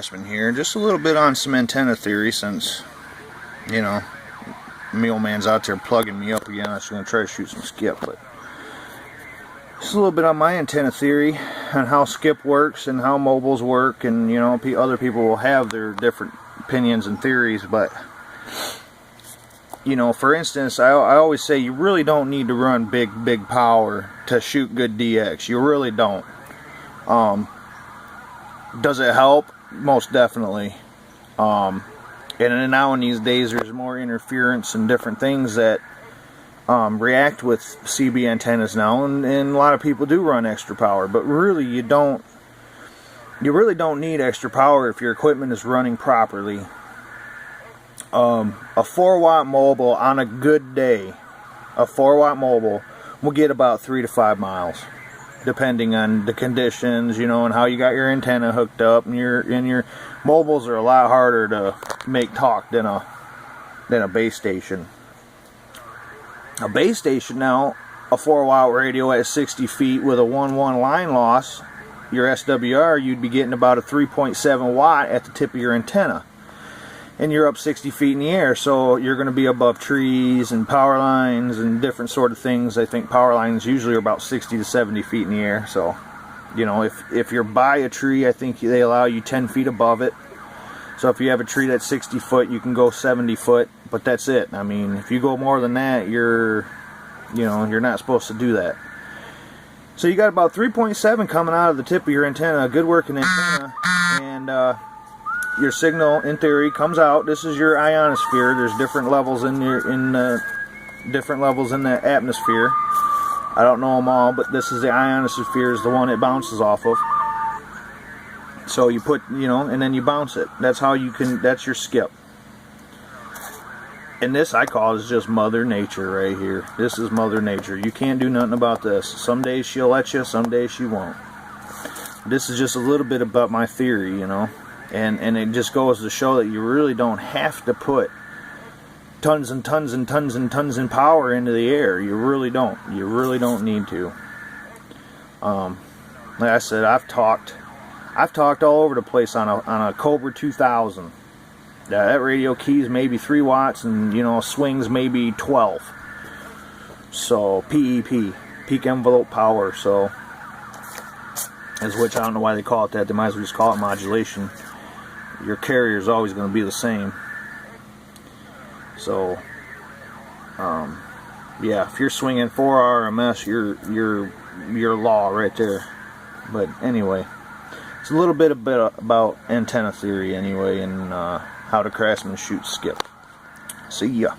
Craftsman here. Just a little bit on some antenna theory, since, you know, me old man's out there plugging me up again. I was going to try to shoot some skip, but just a little bit on my antenna theory on how skip works and how mobiles work, and you know, other people will have their different opinions and theories, but you know, for instance, I always say you really don't need to run big power to shoot good DX. You really don't. Does it help? Most definitely. And now in these days there's more interference and different things that react with CB antennas now, and a lot of people do run extra power, but really you really don't need extra power if your equipment is running properly. A 4-watt mobile on a good day, a 4-watt mobile will get about 3 to 5 miles, depending on the conditions, you know, and how you got your antenna hooked up. And your mobiles are a lot harder to make talk than a base station. A base station now, a 4-watt radio at 60 feet with a 1-1 line loss, your SWR, you'd be getting about a 3.7 watt at the tip of your antenna. And you're up 60 feet in the air, so you're going to be above trees and power lines and different sort of things. I think power lines usually are about 60 to 70 feet in the air. So, you know, if you're by a tree, I think they allow you 10 feet above it. So if you have a tree that's 60 foot, you can go 70 foot, but that's it. I mean, if you go more than that, you're not supposed to do that. So you got about 3.7 coming out of the tip of your antenna, a good working antenna, and your signal, in theory, comes out. This is your ionosphere. There's different levels in different levels in the atmosphere. I don't know them all, but this is the ionosphere, is the one it bounces off of. So you put, you know, and then you bounce it. That's how you can. That's your skip. And this I call is just Mother Nature right here. This is Mother Nature. You can't do nothing about this. Some days she'll let you, some days she won't. This is just a little bit about my theory, you know. And it just goes to show that you really don't have to put tons and tons and tons and tons of power into the air. You really don't. You really don't need to. Like I said, I've talked all over the place on a Cobra 2000. That radio keys maybe 3 watts, and you know, swings maybe 12. So PEP, peak envelope power. So as which I don't know why they call it that. They might as well just call it modulation. Your carrier is always going to be the same. So, yeah, if you're swinging 4 RMS, you're law right there. But anyway, it's a little bit about antenna theory anyway, and how the Craftsman shoots skip. See ya.